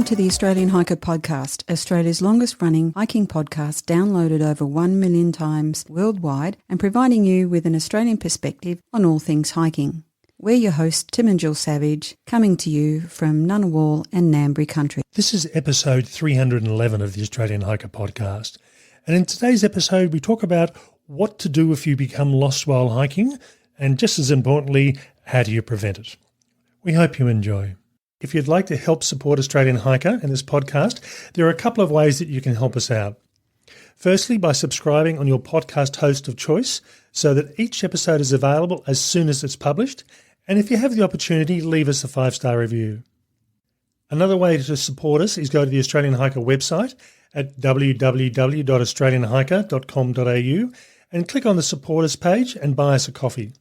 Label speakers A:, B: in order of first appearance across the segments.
A: to the Australian Hiker Podcast, Australia's longest running hiking podcast, downloaded over 1 million times worldwide and providing you with an Australian perspective on all things hiking. We're your hosts, Tim and Jill Savage, coming to you from Ngunnawal and Ngambri country.
B: This is episode 311 of the Australian Hiker Podcast. And in today's episode, we talk about what to do if you become lost while hiking, and just as importantly, how do you prevent it? We hope you enjoy. If you'd like to help support Australian Hiker and this podcast, there are a couple of ways that you can help us out. Firstly, by subscribing on your podcast host of choice so that each episode is available as soon as it's published. And if you have the opportunity, leave us a 5-star review. Another way to support us is go to the Australian Hiker website at www.australianhiker.com.au and click on the Support Us page and buy us a coffee.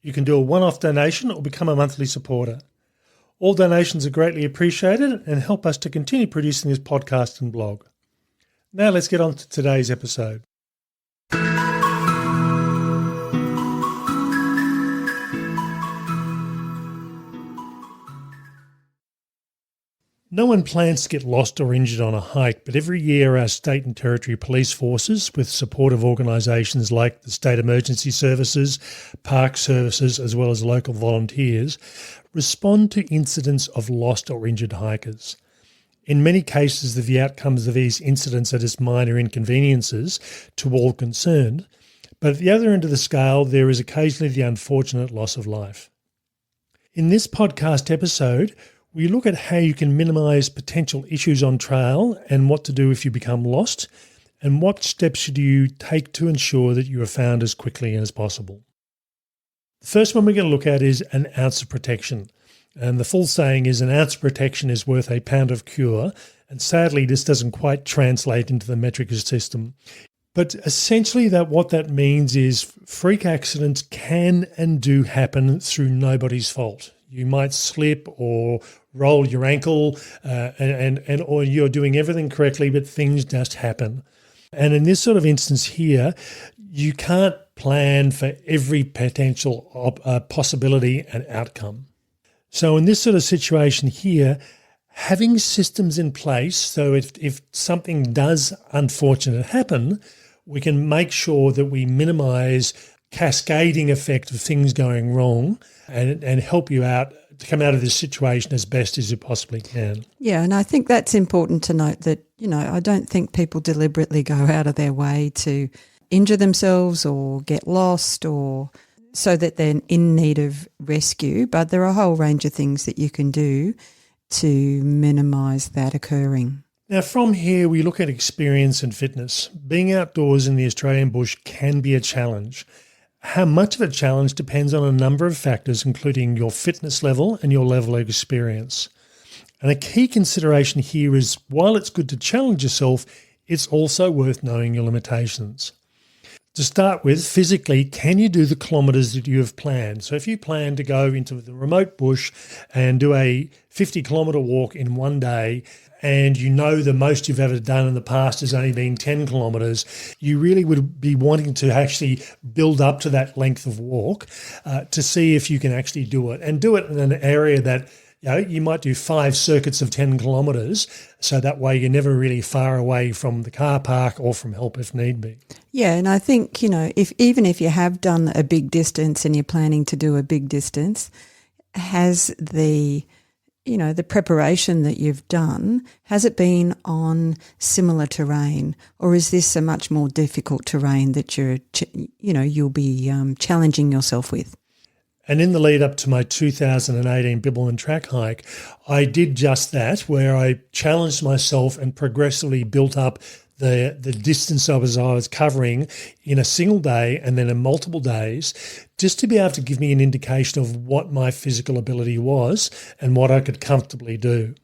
B: You can do a one-off donation or become a monthly supporter. All donations are greatly appreciated and help us to continue producing this podcast and blog. Now let's get on to today's episode. No one plans to get lost or injured on a hike, but every year our state and territory police forces, with supportive organisations like the State Emergency Services, Park Services, as well as local volunteers, respond to incidents of lost or injured hikers. In many cases, the outcomes of these incidents are just minor inconveniences to all concerned, but at the other end of the scale, there is occasionally the unfortunate loss of life. In this podcast episode, we look at how you can minimise potential issues on trail and what to do if you become lost, and what steps should you take to ensure that you are found as quickly as possible. The first one we're going to look at is an ounce of protection. And the full saying is an ounce of protection is worth a pound of cure. And sadly, this doesn't quite translate into the metric system. But essentially what that means is freak accidents can and do happen through nobody's fault. You might slip or roll your ankle or you're doing everything correctly, but things just happen. And in this sort of instance here, you can't plan for every potential possibility and outcome. So in this sort of situation here, having systems in place, so if something does unfortunately happen, we can make sure that we minimise cascading effect of things going wrong and help you out to come out of this situation as best as you possibly can.
A: Yeah, and I think that's important to note that, I don't think people deliberately go out of their way to injure themselves or get lost or so that they're in need of rescue, but there are a whole range of things that you can do to minimise that occurring.
B: Now, from here, we look at experience and fitness. Being outdoors in the Australian bush can be a challenge. How much of a challenge depends on a number of factors, including your fitness level and your level of experience. And a key consideration here is, while it's good to challenge yourself, it's also worth knowing your limitations. To start with, physically, can you do the kilometres that you have planned? So if you plan to go into the remote bush and do a 50-kilometre walk in one day, and you know the most you've ever done in the past has only been 10 kilometres, you really would be wanting to actually build up to that length of walk to see if you can actually do it, and do it in an area that you might do 5 circuits of 10 kilometres, so that way you're never really far away from the car park or from help if need be.
A: Yeah, and I think, if you have done a big distance and you're planning to do a big distance, has the preparation that you've done, has it been on similar terrain, or is this a much more difficult terrain that you'll be challenging yourself with?
B: And in the lead up to my 2018 Bibbulmun track hike, I did just that, where I challenged myself and progressively built up the distance I was covering in a single day and then in multiple days, just to be able to give me an indication of what my physical ability was and what I could comfortably do.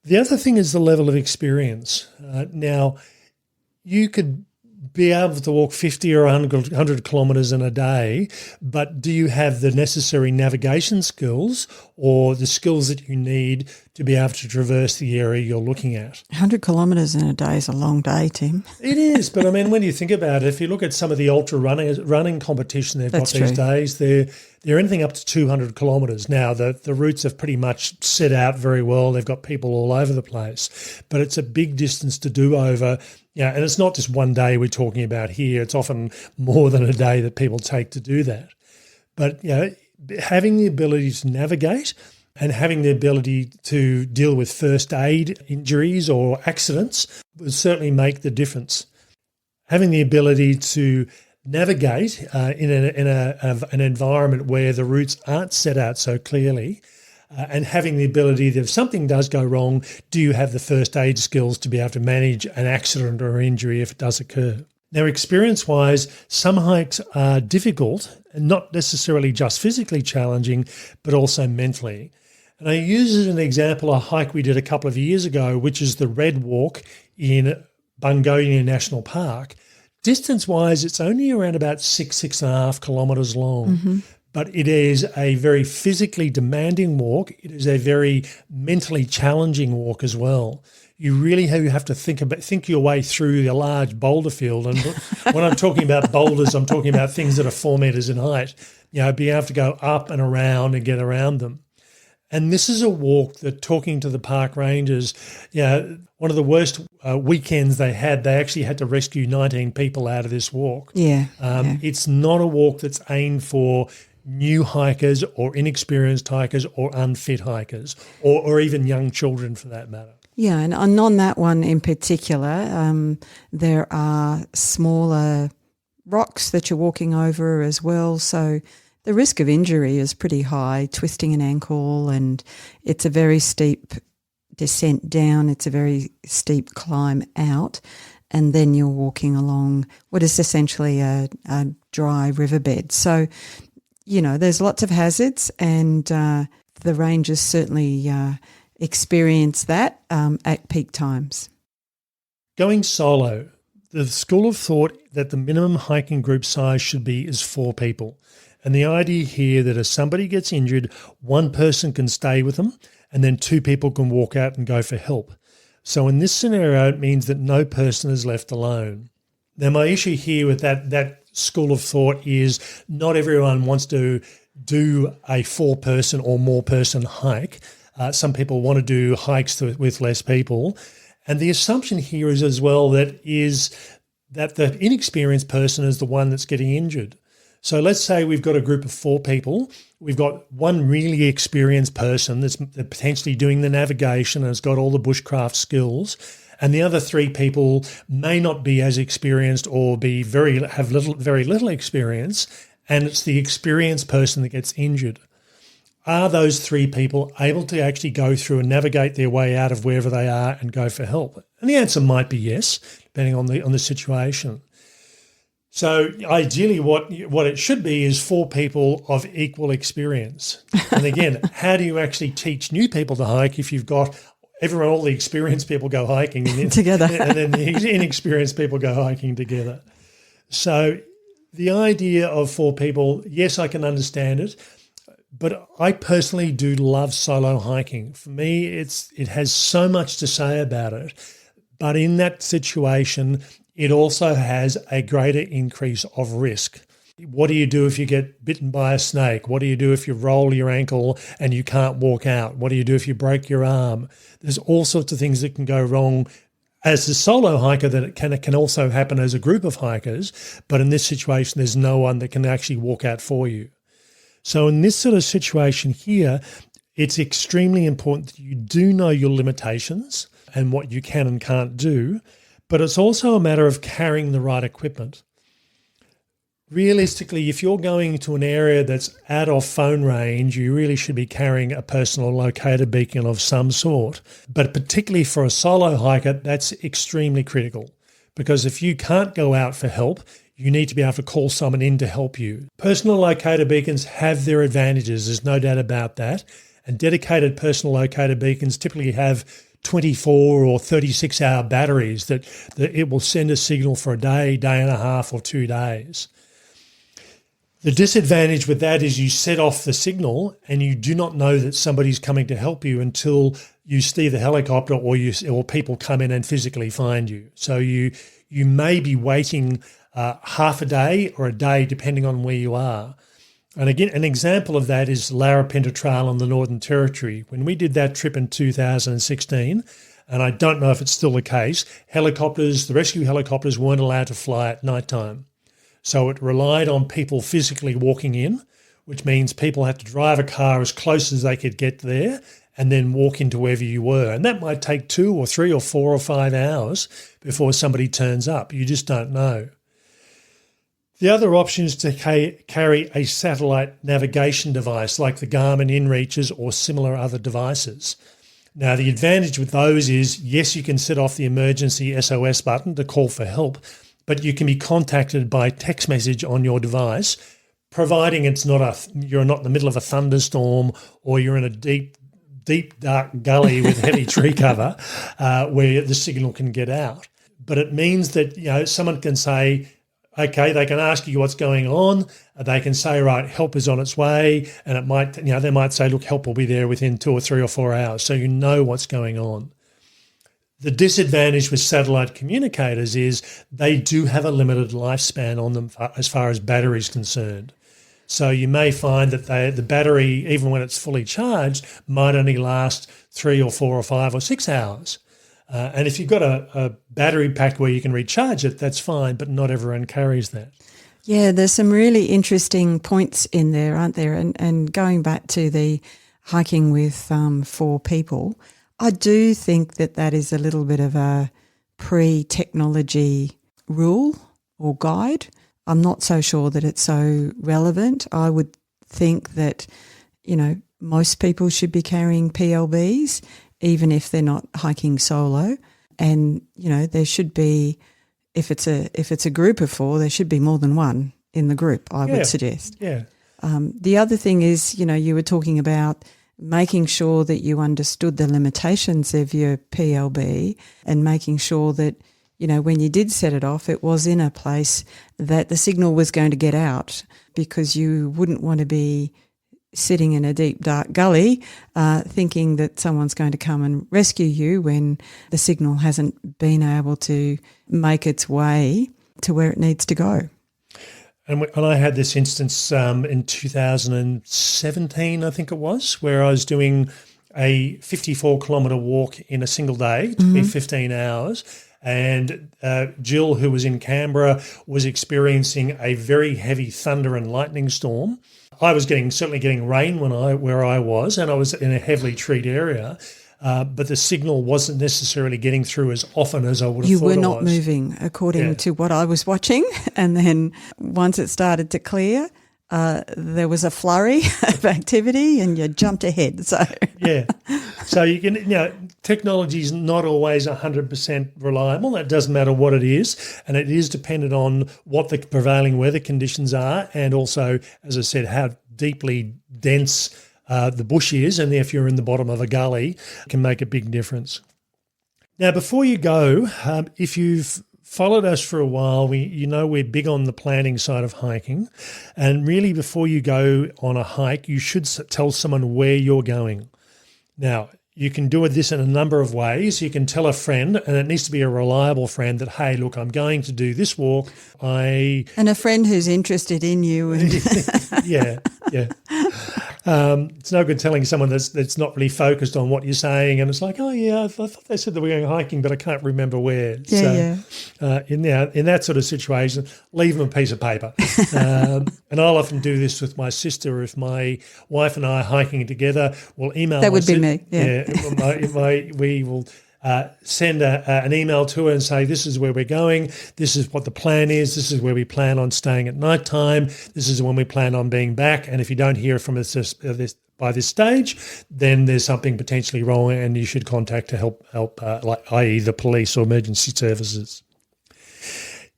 B: The other thing is the level of experience. Now, you could be able to walk 50 or 100 kilometres in a day, but do you have the necessary navigation skills or the skills that you need to be able to traverse the area you're looking at?
A: 100 kilometres in a day is a long day, Tim.
B: It is, but I mean, when you think about it, if you look at some of the ultra running competition they've got these days, they're anything up to 200 kilometres. Now, the routes have pretty much set out very well. They've got people all over the place, but it's a big distance to do over. Yeah, and it's not just one day we're talking about here. It's often more than a day that people take to do that. But having the ability to navigate and having the ability to deal with first aid injuries or accidents would certainly make the difference. Having the ability to navigate in an environment where the routes aren't set out so clearly, and having the ability that if something does go wrong, do you have the first aid skills to be able to manage an accident or injury if it does occur? Now, experience-wise, some hikes are difficult and not necessarily just physically challenging, but also mentally. And I use as an example a hike we did a couple of years ago, which is the Red Walk in Bungonia National Park. Distance-wise, it's only around about 6.5 kilometres long, but it is a very physically demanding walk. It is a very mentally challenging walk as well. You really have to think your way through the large boulder field. And when I'm talking about boulders, I'm talking about things that are 4 metres in height. Being able to go up and around and get around them. And this is a walk that, talking to the park rangers, one of the worst weekends they actually had to rescue 19 people out of this walk. It's not a walk that's aimed for new hikers or inexperienced hikers or unfit hikers or even young children for that matter.
A: Yeah, and on that one in particular, there are smaller rocks that you're walking over as well, so the risk of injury is pretty high, twisting an ankle, and it's a very steep descent down. It's a very steep climb out, and then you're walking along what is essentially a dry riverbed. So, there's lots of hazards, and the rangers certainly experience that at peak times.
B: Going solo, the school of thought that the minimum hiking group size should be is 4 people. And the idea here that if somebody gets injured, one person can stay with them and then 2 people can walk out and go for help. So in this scenario, it means that no person is left alone. Now, my issue here with that school of thought is not everyone wants to do a 4-person or more person hike. Some people want to do hikes with less people. And the assumption here is as well that the inexperienced person is the one that's getting injured. So let's say we've got a group of 4 people. We've got one really experienced person that's potentially doing the navigation and has got all the bushcraft skills, and the other 3 people may not be as experienced or very little experience, and it's the experienced person that gets injured. Are those 3 people able to actually go through and navigate their way out of wherever they are and go for help? And the answer might be yes, depending on the situation. So ideally what it should be is 4 people of equal experience. And again, how do you actually teach new people to hike if you've got all the experienced people go hiking and
A: together,
B: and then the inexperienced people go hiking together? So the idea of 4 people, yes, I can understand it, but I personally do love solo hiking. For me, it has so much to say about it. But in that situation, it also has a greater increase of risk. What do you do if you get bitten by a snake? What do you do if you roll your ankle and you can't walk out? What do you do if you break your arm? There's all sorts of things that can go wrong as a solo hiker that it can also happen as a group of hikers. But in this situation, there's no one that can actually walk out for you. So in this sort of situation here, it's extremely important that you do know your limitations and what you can and can't do. But it's also a matter of carrying the right equipment. Realistically, if you're going to an area that's out of phone range, you really should be carrying a personal locator beacon of some sort. But particularly for a solo hiker, that's extremely critical, because if you can't go out for help, you need to be able to call someone in to help you. Personal locator beacons have their advantages, there's no doubt about that. And dedicated personal locator beacons typically have 24 or 36-hour batteries that it will send a signal for a day, day and a half, or 2 days. The disadvantage with that is you set off the signal and you do not know that somebody's coming to help you until you see the helicopter or people come in and physically find you. So you may be waiting half a day or a day, depending on where you are. And again, an example of that is Larapinta Trail in the Northern Territory. When we did that trip in 2016, and I don't know if it's still the case, the rescue helicopters weren't allowed to fly at night time. So it relied on people physically walking in, which means people had to drive a car as close as they could get there and then walk into wherever you were. And that might take 2 or 3 or 4 or 5 hours before somebody turns up. You just don't know. The other option is to carry a satellite navigation device like the Garmin InReaches or similar other devices. Now, the advantage with those is, yes, you can set off the emergency SOS button to call for help, but you can be contacted by text message on your device, providing you're not in the middle of a thunderstorm or you're in a deep, dark gully with heavy tree cover where the signal can get out. But it means that someone can say, okay, they can ask you what's going on. They can say, right, help is on its way, and it might, they might say, look, help will be there within 2 or 3 or 4 hours, so you know what's going on. The disadvantage with satellite communicators is they do have a limited lifespan on them as far as battery is concerned. So you may find that the battery, even when it's fully charged, might only last 3 or 4 or 5 or 6 hours. And if you've got a battery pack where you can recharge it, that's fine, but not everyone carries that.
A: Yeah, there's some really interesting points in there, aren't there? And going back to the hiking with 4 people, I do think that is a little bit of a pre-technology rule or guide. I'm not so sure that it's so relevant. I would think that, most people should be carrying PLBs, even if they're not hiking solo. And, there should be, if it's a group of 4, there should be more than one in the group, I would suggest.
B: Yeah.
A: The other thing is, you were talking about making sure that you understood the limitations of your PLB and making sure that, when you did set it off, it was in a place that the signal was going to get out, because you wouldn't want to be sitting in a deep, dark gully thinking that someone's going to come and rescue you when the signal hasn't been able to make its way to where it needs to go.
B: And I had this instance in 2017, I think it was, where I was doing a 54-kilometre walk in a single day. It took me 15 hours. And Jill, who was in Canberra, was experiencing a very heavy thunder and lightning storm. I was certainly getting rain where I was, and I was in a heavily treed area. But the signal wasn't necessarily getting through as often as I would have thought it was.
A: You were not moving according to what I was watching. And then once it started to clear, there was a flurry of activity and you jumped ahead. So
B: yeah. So you can, technology is not always 100% reliable. That doesn't matter what it is. And it is dependent on what the prevailing weather conditions are, and also, as I said, how deeply dense the bush is, and if you're in the bottom of a gully, it can make a big difference. Now, before you go, if you've followed us for a while, we're big on the planning side of hiking, and really before you go on a hike, you should tell someone where you're going. Now, you can do this in a number of ways. You can tell a friend, and it needs to be a reliable friend, that, hey, look, I'm going to do this walk.
A: And a friend who's interested in you. And
B: yeah. It's no good telling someone that's not really focused on what you're saying, and it's like, oh yeah, I thought they said that we're going hiking, but I can't remember where. In that sort of situation, leave them a piece of paper. And I'll often do this with my sister. If my wife and I are hiking together, we'll email.
A: That would be me.
B: We will send an email to her and say, this is where we're going, this is what the plan is, this is where we plan on staying at night time, this is when we plan on being back, and if you don't hear from us by this stage, then there's something potentially wrong and you should contact to help, i.e. the police or emergency services.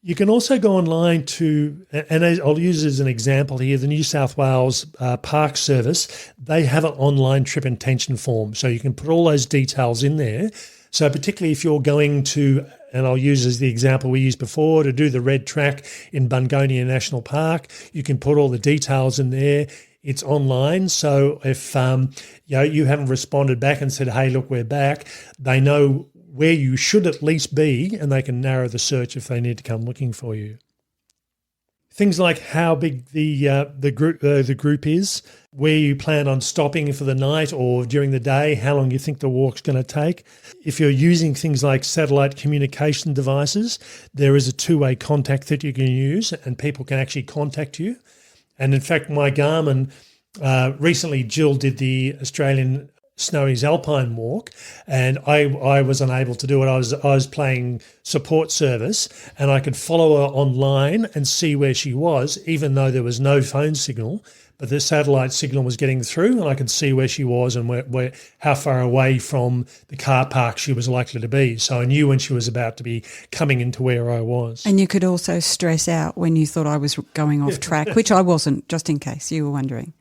B: You can also go online to, and I'll use as an example here, the New South Wales Park Service. They have an online trip intention form. So you can put all those details in there. So particularly if you're going to, and I'll use as the example we used before, to do the red track in Bungonia National Park, you can put all the details in there. It's online. So if you haven't responded back and said, hey, look, we're back, they know where you should at least be, and they can narrow the search if they need to come looking for you. Things like how big the group is, where you plan on stopping for the night or during the day, how long you think the walk's going to take. If you're using things like satellite communication devices, there is a two-way contact that you can use, and people can actually contact you. And in fact, my Garmin, recently Jill did the Australian Snowy's Alpine Walk, and I was unable to do it. I was playing support service, and I could follow her online and see where she was, even though there was no phone signal. But the satellite signal was getting through, and I could see where she was and where how far away from the car park she was likely to be. So I knew when she was about to be coming into where I was.
A: And you could also stress out when you thought I was going off track, which I wasn't, just in case you were wondering.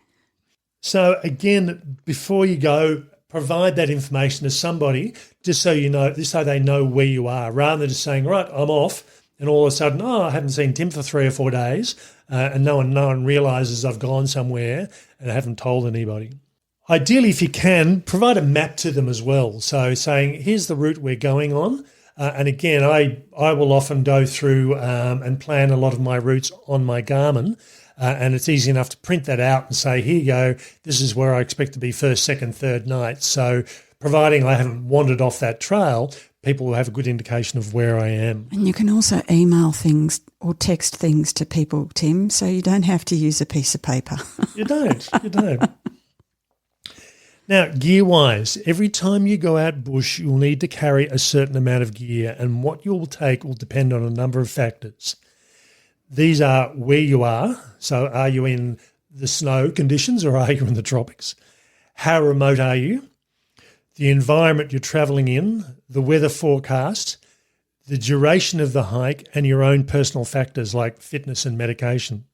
B: So again, before you go, provide that information to somebody just so you know, just so they know where you are, rather than just saying, right, I'm off, and all of a sudden, I haven't seen Tim for 3 or 4 days, and no one realises I've gone somewhere and I haven't told anybody. Ideally, if you can, provide a map to them as well. So saying, here's the route we're going on. And again, I will often go through and plan a lot of my routes on my Garmin. And it's easy enough to print that out and say, here you go, this is where I expect to be first, second, third night. So providing I haven't wandered off that trail, people will have a good indication of where I am.
A: And you can also email things or text things to people, Tim, so you don't have to use a piece of paper.
B: You don't. Now, gear-wise, every time you go out bush, you'll need to carry a certain amount of gear, and what you'll take will depend on a number of factors. These are where you are. So are you in the snow conditions or are you in the tropics? How remote are you? The environment you're travelling in, the weather forecast, the duration of the hike, and your own personal factors like fitness and medication.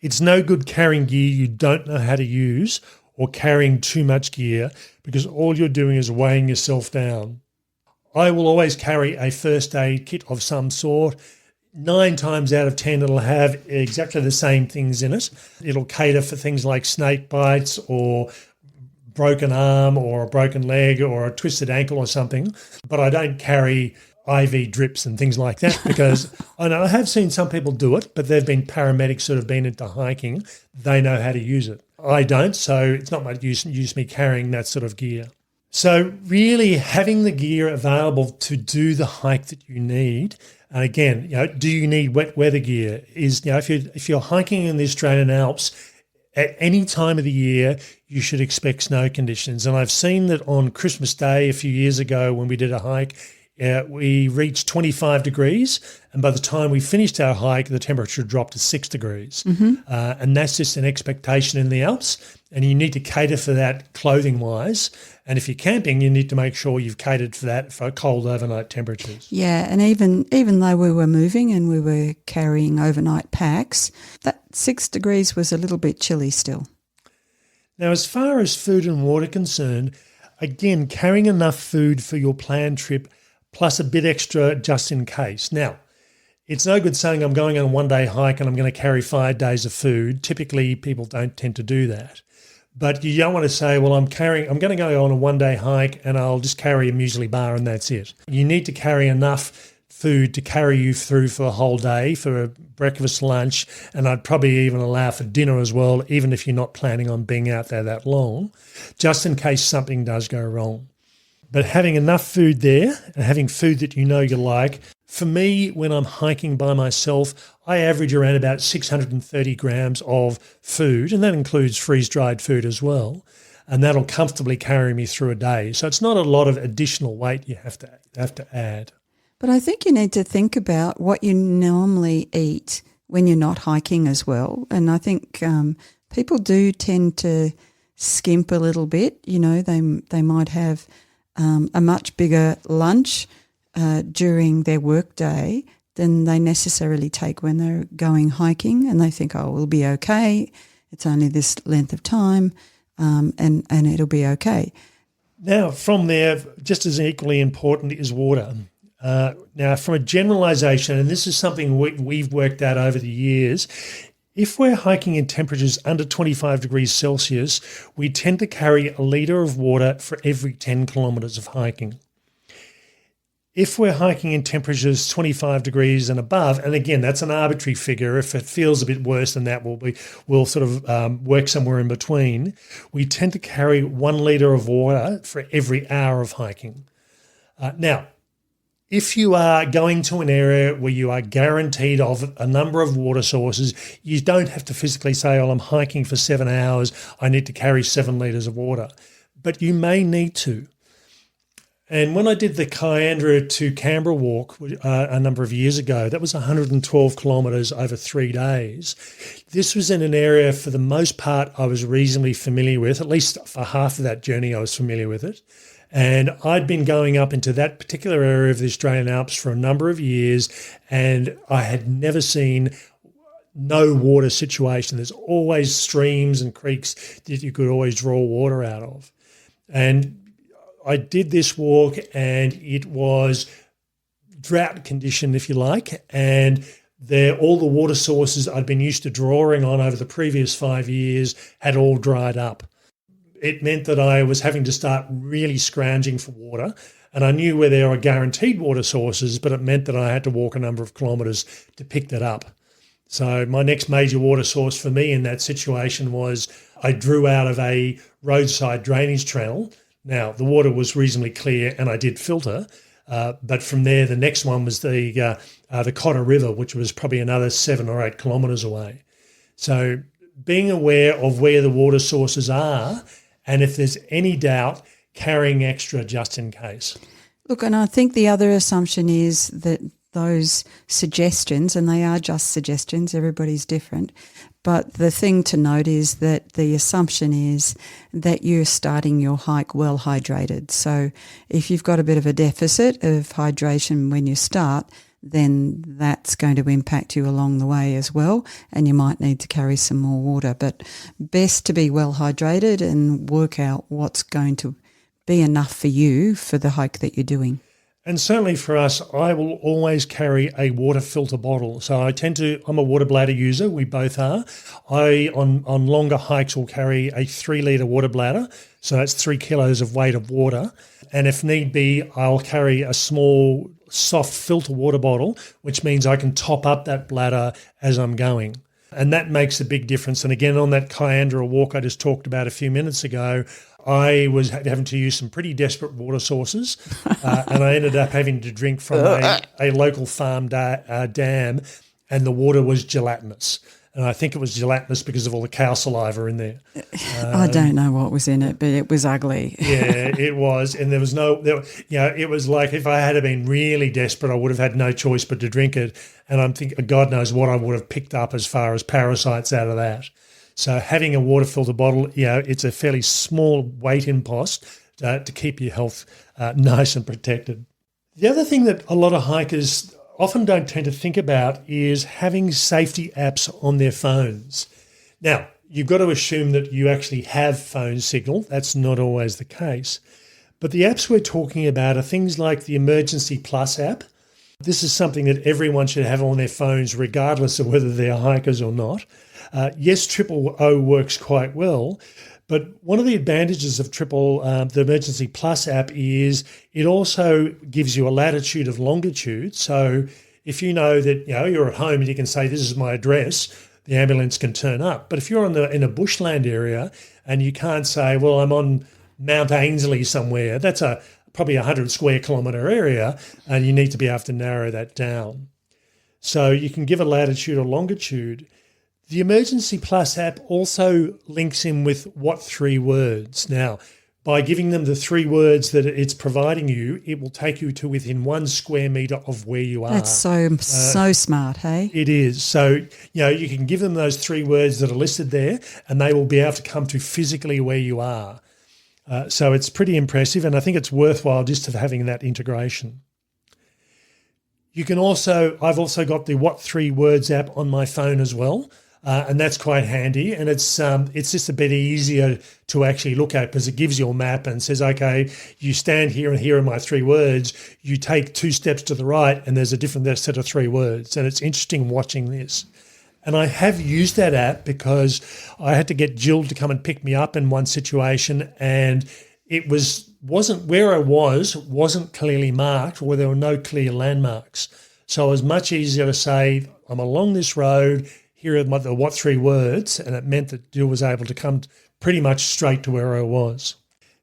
B: It's no good carrying gear you don't know how to use or carrying too much gear, because all you're doing is weighing yourself down. I will always carry a first aid kit of some sort. 9 times out of 10, it'll have exactly the same things in it. It'll cater for things like snake bites or broken arm or a broken leg or a twisted ankle or something. But I don't carry IV drips and things like that, because I know I have seen some people do it, but they've been paramedics that have been into hiking. They know how to use it. I don't, so it's not much use me carrying that sort of gear. So really having the gear available to do the hike that you need. And again, do you need wet weather gear? If you're hiking in the Australian Alps, at any time of the year, you should expect snow conditions. And I've seen that on Christmas Day a few years ago when we did a hike, we reached 25 degrees, and by the time we finished our hike, the temperature dropped to 6 degrees. Mm-hmm. And that's just an expectation in the Alps, and you need to cater for that clothing-wise. And if you're camping, you need to make sure you've catered for that for cold overnight temperatures.
A: Yeah, and even though we were moving and we were carrying overnight packs, that 6 degrees was a little bit chilly still.
B: Now, as far as food and water concerned, again, carrying enough food for your planned trip plus a bit extra just in case. Now, it's no good saying I'm going on a one-day hike and I'm going to carry 5 days of food. Typically, people don't tend to do that. But you don't want to say, well, I'm going to go on a one-day hike and I'll just carry a muesli bar and that's it. You need to carry enough food to carry you through for a whole day, for a breakfast, lunch, and I'd probably even allow for dinner as well, even if you're not planning on being out there that long, just in case something does go wrong. But having enough food there and having food that you know you like, for me, when I'm hiking by myself, I average around about 630 grams of food, and that includes freeze-dried food as well, and that'll comfortably carry me through a day. So it's not a lot of additional weight you have to add.
A: But I think you need to think about what you normally eat when you're not hiking as well. And I think people do tend to skimp a little bit. They might have a much bigger lunch during their work day than they necessarily take when they're going hiking, and they think, oh, we'll be okay. It's only this length of time, and it'll be okay.
B: Now, from there, just as equally important is water. Now, from a generalisation, and this is something we've worked out over the years, if we're hiking in temperatures under 25 degrees Celsius, we tend to carry a litre of water for every 10 kilometres of hiking. If we're hiking in temperatures 25 degrees and above, and again, that's an arbitrary figure. If it feels a bit worse than that, we'll sort of work somewhere in between. We tend to carry 1 litre of water for every hour of hiking. Now, if you are going to an area where you are guaranteed of a number of water sources, you don't have to physically say, oh, I'm hiking for 7 hours, I need to carry 7 litres of water. But you may need to. And when I did the Kiandra to Canberra walk a number of years ago, that was 112 kilometres over 3 days. This was in an area, for the most part, I was reasonably familiar with. At least for half of that journey, I was familiar with it. And I'd been going up into that particular area of the Australian Alps for a number of years, and I had never seen no water situation. There's always streams and creeks that you could always draw water out of. And I did this walk, and it was drought condition, if you like, and all the water sources I'd been used to drawing on over the previous 5 years had all dried up. It meant that I was having to start really scrounging for water, and I knew where there were guaranteed water sources, but it meant that I had to walk a number of kilometres to pick that up. So my next major water source for me in that situation was I drew out of a roadside drainage channel. Now, the water was reasonably clear and I did filter, but from there, the next one was the Cotter River, which was probably another 7 or 8 kilometres away. So being aware of where the water sources are, and if there's any doubt, carrying extra just in case.
A: Look, and I think the other assumption is that those suggestions, and they are just suggestions, everybody's different, but the thing to note is that the assumption is that you're starting your hike well hydrated. So if you've got a bit of a deficit of hydration when you start, then that's going to impact you along the way as well, and you might need to carry some more water. But best to be well hydrated and work out what's going to be enough for you for the hike that you're doing.
B: And certainly for us, I will always carry a water filter bottle. So I'm a water bladder user. We both are. I, on longer hikes, will carry a 3 litre water bladder. So that's 3 kilos of weight of water. And if need be, I'll carry a small soft filter water bottle, which means I can top up that bladder as I'm going. And that makes a big difference. And again, on that Kiandra walk I just talked about a few minutes ago, I was having to use some pretty desperate water sources, and I ended up having to drink from a local farm dam, and the water was gelatinous. And I think it was gelatinous because of all the cow saliva in there.
A: I don't know what was in it, but it was ugly.
B: Yeah, it was. And there was it was like if I had been really desperate, I would have had no choice but to drink it. And I'm thinking, God knows what I would have picked up as far as parasites out of that. So having a water filter bottle, it's a fairly small weight impost to keep your health nice and protected. The other thing that a lot of hikers often don't tend to think about is having safety apps on their phones. Now, you've got to assume that you actually have phone signal. That's not always the case. But the apps we're talking about are things like the Emergency Plus app. This is something that everyone should have on their phones regardless of whether they're hikers or not. Yes, Triple O works quite well, but one of the advantages of the Emergency Plus app is it also gives you a latitude of longitude. So if you know that you're at home and you can say, this is my address, the ambulance can turn up. But if you're in a bushland area and you can't say, well, I'm on Mount Ainslie somewhere, that's probably 100 square kilometre area, and you need to be able to narrow that down. So you can give a latitude or longitude. The Emergency Plus app also links in with what 3 words. Now, by giving them the 3 words that it's providing you, it will take you to within 1 square metre of where you are.
A: That's so smart, hey?
B: It is. So, you can give them those 3 words that are listed there and they will be able to come to physically where you are. So it's pretty impressive, and I think it's worthwhile just having that integration. I've also got the What 3 Words app on my phone as well. And that's quite handy, and it's just a bit easier to actually look at because it gives you a map and says, okay, you stand here and here are my 3 words. You take 2 steps to the right and there's a different set of 3 words. And it's interesting watching this. And I have used that app because I had to get Jill to come and pick me up in one situation, and it wasn't clearly marked, or there were no clear landmarks. So it was much easier to say, I'm along this road, here are the What 3 Words, and it meant that Jill was able to come pretty much straight to where I was.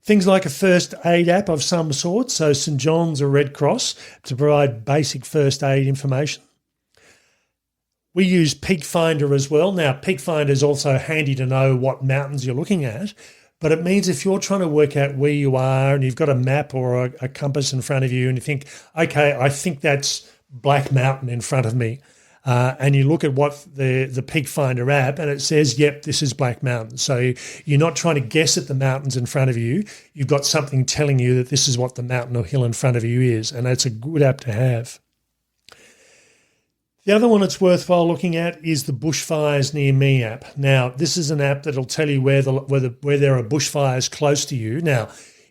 B: Things like a first aid app of some sort, so St John's or Red Cross, to provide basic first aid information. We use Peak Finder as well. Now, Peak Finder is also handy to know what mountains you're looking at, but it means if you're trying to work out where you are and you've got a map or a compass in front of you and you think, okay, I think that's Black Mountain in front of me, and you look at what the Peak Finder app and it says, yep, this is Black Mountain. So you're not trying to guess at the mountains in front of you. You've got something telling you that this is what the mountain or hill in front of you is, and that's a good app to have. The other one that's worthwhile looking at is the Bushfires Near Me app. Now, this is an app that'll tell you where there are bushfires close to you. Now,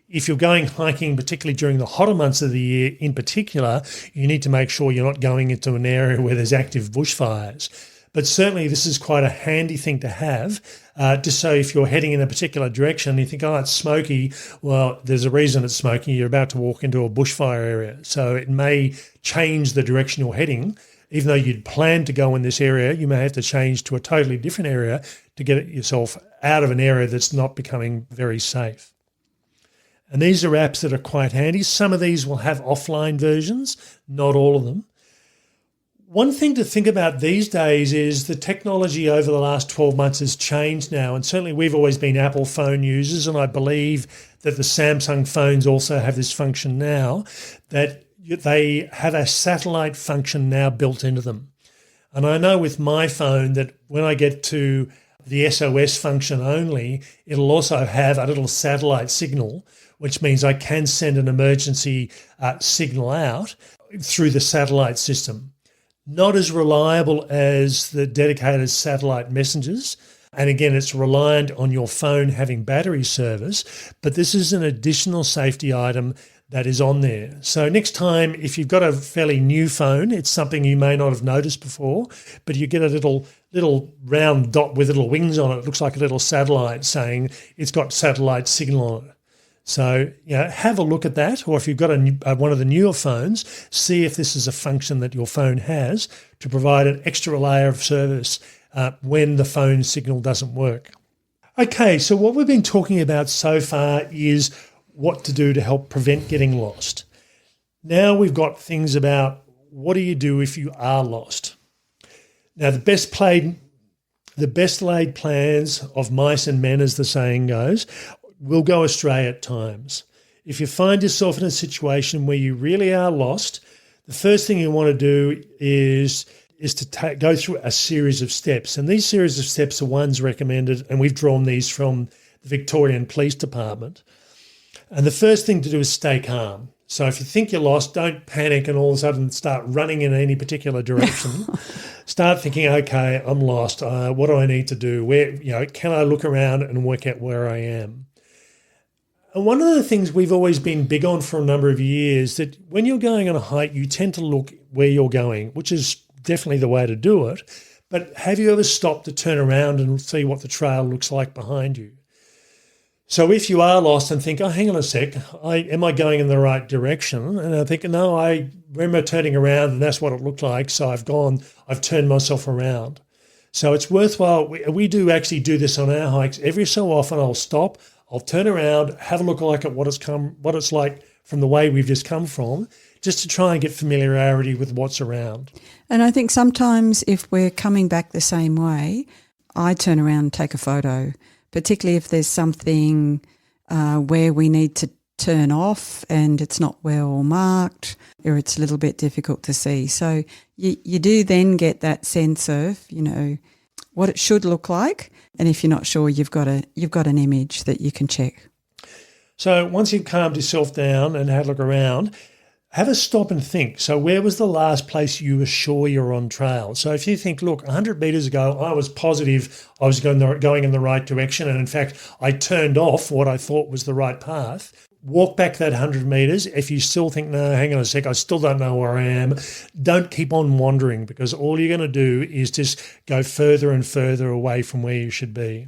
B: if you're going hiking, particularly during the hotter months of the year in particular, you need to make sure you're not going into an area where there's active bushfires. But certainly this is quite a handy thing to have, just so if you're heading in a particular direction and you think, oh, it's smoky, well, there's a reason it's smoky. You're about to walk into a bushfire area. So it may change the direction you're heading. Even though you'd planned to go in this area, you may have to change to a totally different area to get yourself out of an area that's not becoming very safe. And these are apps that are quite handy. Some of these will have offline versions, not all of them. One thing to think about these days is the technology over the last 12 months has changed now, and certainly we've always been Apple phone users, and I believe that the Samsung phones also have this function now, that they have a satellite function now built into them. And I know with my phone that when I get to the SOS function only, it'll also have a little satellite signal, which means I can send an emergency signal out through the satellite system. Not as reliable as the dedicated satellite messengers. And again, it's reliant on your phone having battery service, but this is an additional safety item that is on there. So next time, if you've got a fairly new phone, it's something you may not have noticed before, but you get a little round dot with little wings on it. It looks like a little satellite saying it's got satellite signal on it. So have a look at that, or if you've got one of the newer phones, see if this is a function that your phone has to provide an extra layer of service when the phone signal doesn't work. Okay, so what we've been talking about so far is what to do to help prevent getting lost. Now we've got things about what do you do if you are lost. Now the best laid plans of mice and men, as the saying goes, will go astray at times. If you find yourself in a situation where you really are lost, the first thing you want to do is to go through a series of steps. And these series of steps are ones recommended, and we've drawn these from the Victorian Police Department. And the first thing to do is stay calm. So if you think you're lost, don't panic and all of a sudden start running in any particular direction. Start thinking, okay, I'm lost. What do I need to do? Where, can I look around and work out where I am? And one of the things we've always been big on for a number of years, that when you're going on a hike, you tend to look where you're going, which is definitely the way to do it. But have you ever stopped to turn around and see what the trail looks like behind you? So if you are lost and think, oh, hang on a sec, am I going in the right direction? And I think, no, I remember turning around and that's what it looked like. So I've turned myself around. So it's worthwhile. We do actually do this on our hikes. Every so often I'll stop, I'll turn around, have a look at what it's like from the way we've just come from, just to try and get familiarity with what's around.
A: And I think sometimes if we're coming back the same way, I turn around and take a photo, particularly if there's something where we need to turn off and it's not well marked or it's a little bit difficult to see. So you do then get that sense of, what it should look like. And if you're not sure, you've got an image that you can check.
B: So once you've calmed yourself down and had a look around, have a stop and think. So where was the last place you were sure you're on trail? So if you think, look, 100 metres ago, I was positive I was going in the right direction, and in fact, I turned off what I thought was the right path. Walk back that 100 metres. If you still think, no, hang on a sec, I still don't know where I am, don't keep on wandering, because all you're going to do is just go further and further away from where you should be.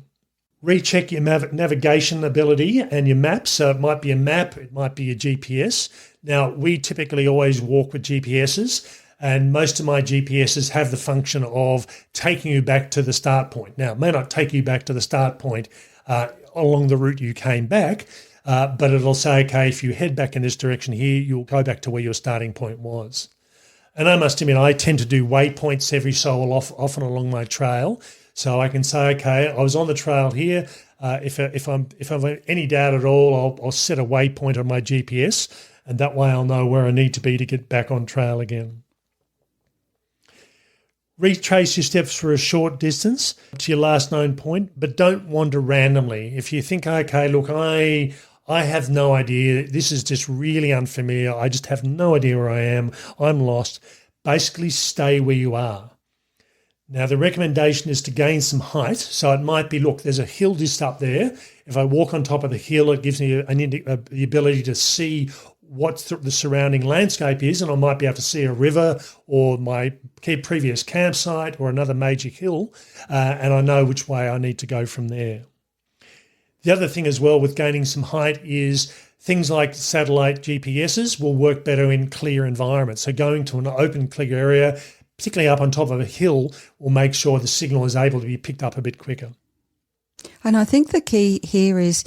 B: Recheck your navigation ability and your maps. So it might be a map, it might be a GPS. Now, we typically always walk with GPSs, and most of my GPSs have the function of taking you back to the start point. Now, it may not take you back to the start point along the route you came back, but it'll say, okay, if you head back in this direction here, you'll go back to where your starting point was. And I must admit, I tend to do waypoints every so often along my trail. So I can say, okay, I was on the trail here. If I've any doubt at all, I'll set a waypoint on my GPS, and that way I'll know where I need to be to get back on trail again. Retrace your steps for a short distance to your last known point, but don't wander randomly. If you think, okay, look, I have no idea, this is just really unfamiliar, I just have no idea where I am, I'm lost, basically stay where you are. Now, the recommendation is to gain some height. So it might be, look, there's a hill just up there. If I walk on top of the hill, it gives me the ability to see what the surrounding landscape is, and I might be able to see a river or my previous campsite or another major hill, and I know which way I need to go from there. The other thing as well with gaining some height is things like satellite GPSs will work better in clear environments. So going to an open, clear area, particularly up on top of a hill, will make sure the signal is able to be picked up a bit quicker.
A: And I think the key here is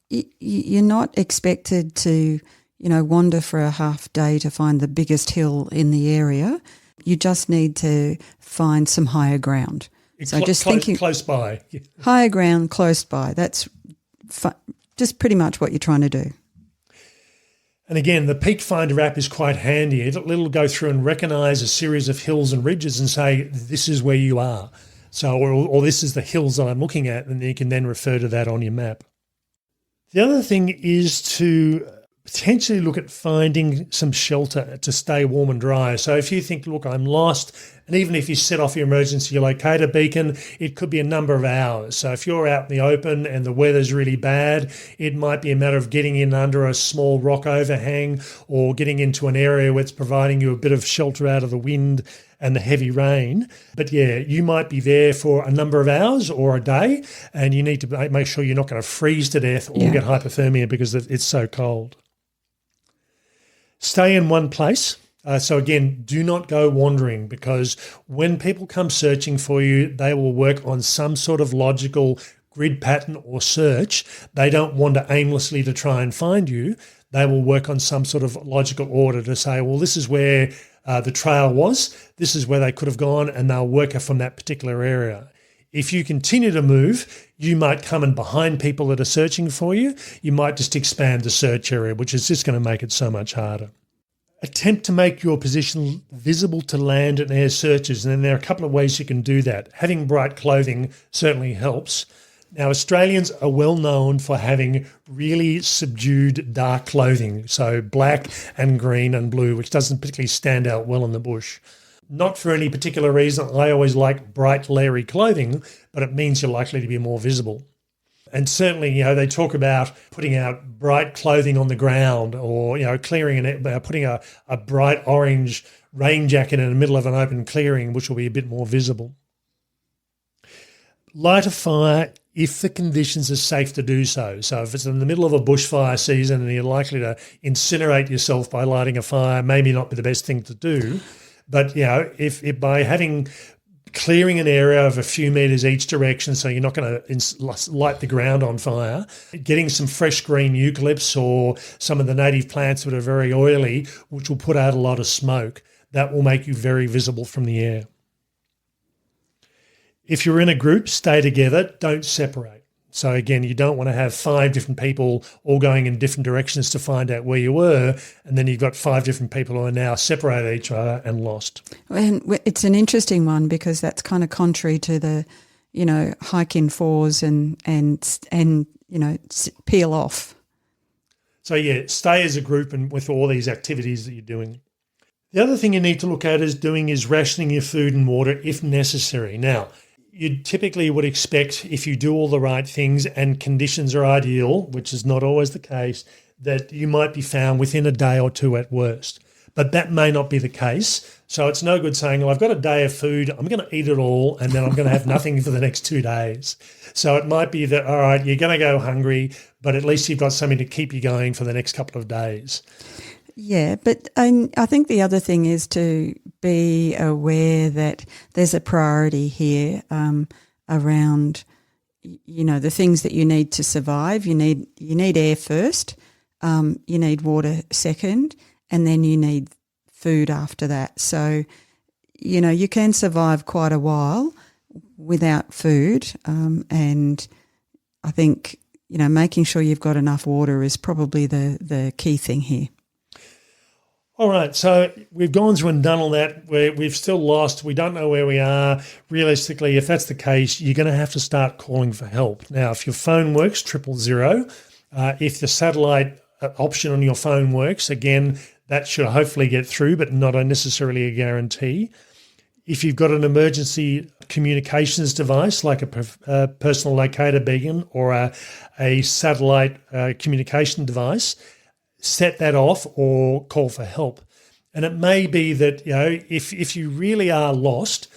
A: you're not expected to, wander for a half day to find the biggest hill in the area. You just need to find some higher ground. So just thinking
B: close by.
A: Higher ground close by. That's just pretty much what you're trying to do.
B: And again, the Peak Finder app is quite handy. It'll go through and recognise a series of hills and ridges and say, this is where you are. So, or this is the hills that I'm looking at, and you can then refer to that on your map. The other thing is to potentially look at finding some shelter to stay warm and dry. So if you think, look, I'm lost, and even if you set off your emergency locator beacon, it could be a number of hours. So if you're out in the open and the weather's really bad, it might be a matter of getting in under a small rock overhang or getting into an area where it's providing you a bit of shelter out of the wind and the heavy rain. But yeah, you might be there for a number of hours or a day, and you need to make sure you're not going to freeze to death or get hypothermia because it's so cold. Stay in one place. So again, do not go wandering, because when people come searching for you, they will work on some sort of logical grid pattern or search. They don't wander aimlessly to try and find you. They will work on some sort of logical order to say, well, this is where the trail was, this is where they could have gone, and they'll work from that particular area. If you continue to move, you might come in behind people that are searching for you. You might just expand the search area, which is just going to make it so much harder. Attempt to make your position visible to land and air searchers, and then there are a couple of ways you can do that. Having bright clothing certainly helps. Now, Australians are well known for having really subdued dark clothing, so black and green and blue, which doesn't particularly stand out well in the bush. Not for any particular reason. I always like bright, layering clothing, but it means you're likely to be more visible. And certainly, they talk about putting out bright clothing on the ground, or, clearing putting a bright orange rain jacket in the middle of an open clearing, which will be a bit more visible. Light a fire if the conditions are safe to do so. So if it's in the middle of a bushfire season and you're likely to incinerate yourself by lighting a fire, maybe not be the best thing to do. But, if by clearing an area of a few metres each direction, so you're not going to light the ground on fire, getting some fresh green eucalypts or some of the native plants that are very oily, which will put out a lot of smoke, that will make you very visible from the air. If you're in a group, stay together, don't separate. So again, you don't want to have 5 different people all going in different directions to find out where you were, and then you've got 5 different people who are now separated each other and lost.
A: And it's an interesting one, because that's kind of contrary to the, hike in fours and peel off.
B: So yeah, stay as a group and with all these activities that you're doing. The other thing you need to look at is rationing your food and water if necessary. Now, you typically would expect if you do all the right things and conditions are ideal, which is not always the case, that you might be found within a day or two at worst. But that may not be the case. So it's no good saying, well, I've got a day of food, I'm going to eat it all, and then I'm going to have nothing for the next 2 days. So it might be that, all right, you're going to go hungry, but at least you've got something to keep you going for the next couple of days.
A: Yeah, but I think the other thing is to be aware that there's a priority here around, the things that you need to survive. You need air first, you need water second, and then you need food after that. So, you can survive quite a while without food, and I think, making sure you've got enough water is probably the key thing here.
B: All right, so we've gone through and done all that. We've still lost. We don't know where we are. Realistically, if that's the case, you're going to have to start calling for help. Now, if your phone works, 000. If the satellite option on your phone works, again, that should hopefully get through, but not necessarily a guarantee. If you've got an emergency communications device like a personal locator beacon or a satellite communication device, set that off or call for help. And it may be that, if you really are lost,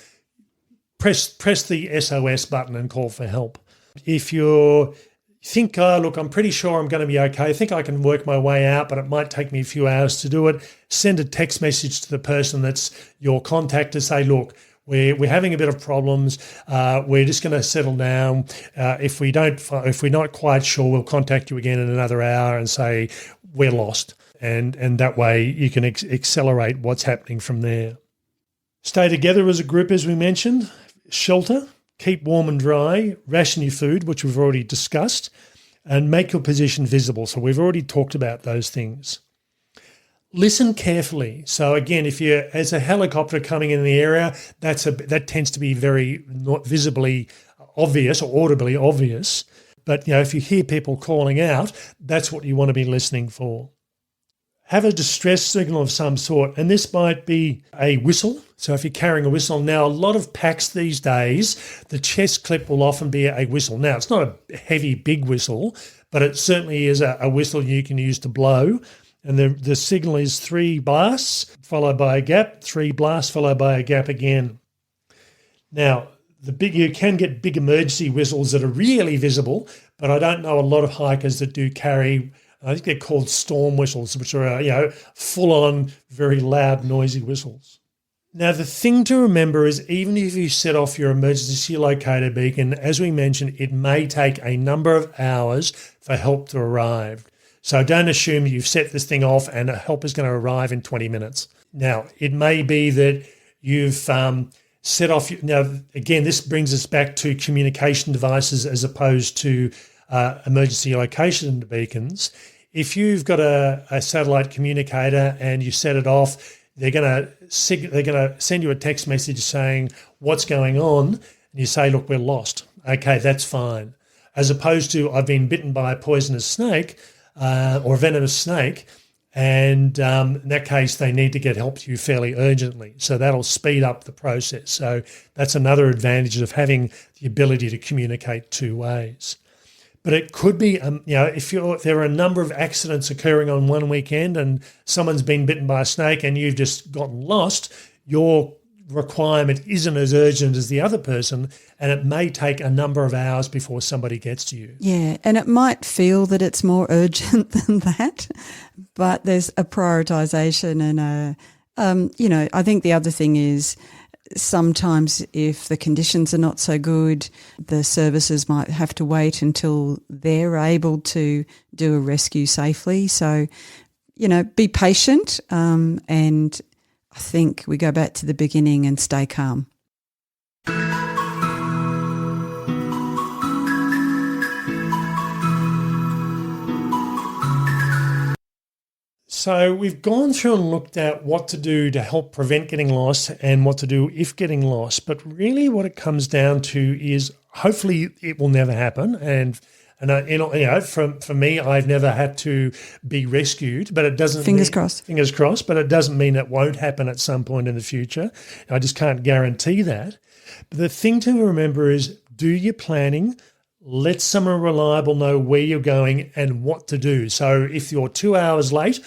B: press the SOS button and call for help. If you think, look, I'm pretty sure I'm going to be okay, I think I can work my way out, but it might take me a few hours to do it, send a text message to the person that's your contact to say, look, we're having a bit of problems. We're just going to settle down. If we're not quite sure, we'll contact you again in another hour and say we're lost. And that way you can accelerate what's happening from there. Stay together as a group, as we mentioned. Shelter, keep warm and dry, ration your food, which we've already discussed, and make your position visible. So we've already talked about those things. Listen carefully. So again, if you're as a helicopter coming in the area, that tends to be very not visibly obvious or audibly obvious. But if you hear people calling out, that's what you want to be listening for. Have a distress signal of some sort, and this might be a whistle. So if you're carrying a whistle, now a lot of packs these days, the chest clip will often be a whistle. Now it's not a heavy, big whistle, but it certainly is a whistle you can use to blow. And the signal is 3 blasts followed by a gap, 3 blasts followed by a gap again. Now, you can get big emergency whistles that are really visible, but I don't know a lot of hikers that do carry, I think they're called storm whistles, which are, full-on, very loud, noisy whistles. Now, the thing to remember is even if you set off your emergency locator beacon, as we mentioned, it may take a number of hours for help to arrive. So don't assume you've set this thing off and help is going to arrive in 20 minutes. Now, it may be that you've set off. Now, again, this brings us back to communication devices as opposed to emergency location beacons. If you've got a satellite communicator and you set it off, they're going to send you a text message saying what's going on, and you say, look, we're lost. Okay, that's fine. As opposed to I've been bitten by a poisonous snake or a venomous snake, and in that case, they need to get help to you fairly urgently. So that'll speed up the process. So that's another advantage of having the ability to communicate 2 ways. But it could be, if there are a number of accidents occurring on one weekend and someone's been bitten by a snake and you've just gotten lost, your requirement isn't as urgent as the other person, and it may take a number of hours before somebody gets to you.
A: Yeah, and it might feel that it's more urgent than that, but there's a prioritisation and I think the other thing is sometimes if the conditions are not so good, the services might have to wait until they're able to do a rescue safely. So, be patient and I think we go back to the beginning and stay calm.
B: So we've gone through and looked at what to do to help prevent getting lost and what to do if getting lost. But really what it comes down to is hopefully it will never happen. And And for me, I've never had to be rescued, but it doesn't.
A: Fingers crossed.
B: Fingers crossed, but it doesn't mean it won't happen at some point in the future. I just can't guarantee that. But the thing to remember is, do your planning. Let someone reliable know where you're going and what to do. So if you're 2 hours late,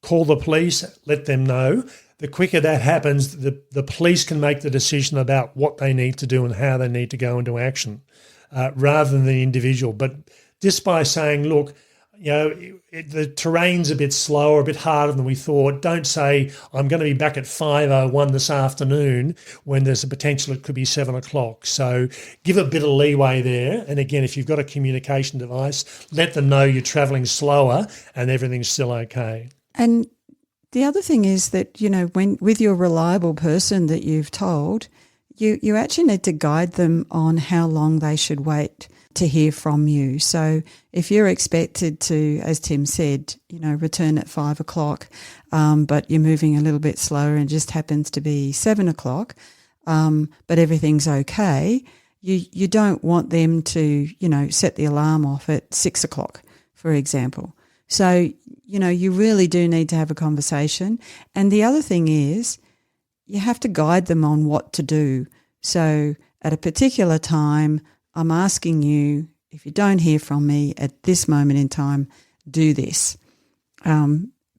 B: call the police, let them know. The quicker that happens, the police can make the decision about what they need to do and how they need to go into action, rather than the individual. But just by saying, look, the terrain's a bit slower, a bit harder than we thought. Don't say, I'm going to be back at 5:01 this afternoon when there's a potential it could be 7 o'clock. So give a bit of leeway there. And again, if you've got a communication device, let them know you're travelling slower and everything's still okay.
A: And the other thing is that, when with your reliable person that you've told, you actually need to guide them on how long they should wait to hear from you. So if you're expected to, as Tim said, return at 5 o'clock, but you're moving a little bit slower and it just happens to be 7 o'clock, but everything's okay, you don't want them to, set the alarm off at 6 o'clock, for example. So, you really do need to have a conversation. And the other thing is you have to guide them on what to do. So at a particular time, I'm asking you, if you don't hear from me at this moment in time, do this.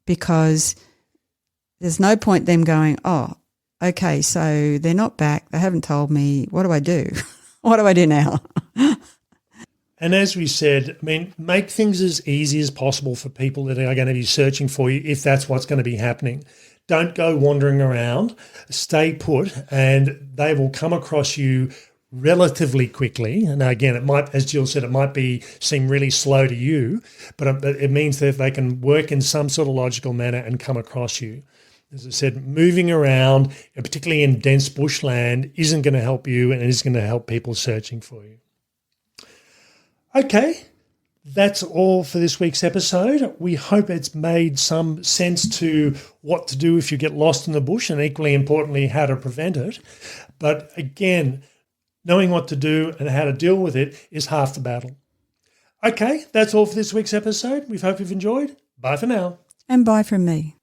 A: Because there's no point them going, oh, okay, so they're not back. They haven't told me. What do I do? What do I do now?
B: And as we said, make things as easy as possible for people that are going to be searching for you if that's what's going to be happening. Don't go wandering around. Stay put, and they will come across you relatively quickly. And again, it might, as Jill said, it might seem really slow to you, but it means that they can work in some sort of logical manner and come across you. As I said, moving around, particularly in dense bushland, isn't going to help you, and it is going to help people searching for you. Okay, that's all for this week's episode. We hope it's made some sense to what to do if you get lost in the bush, and equally importantly, how to prevent it. But again, knowing what to do and how to deal with it is half the battle. Okay, that's all for this week's episode. We hope you've enjoyed. Bye for now.
A: And bye from me.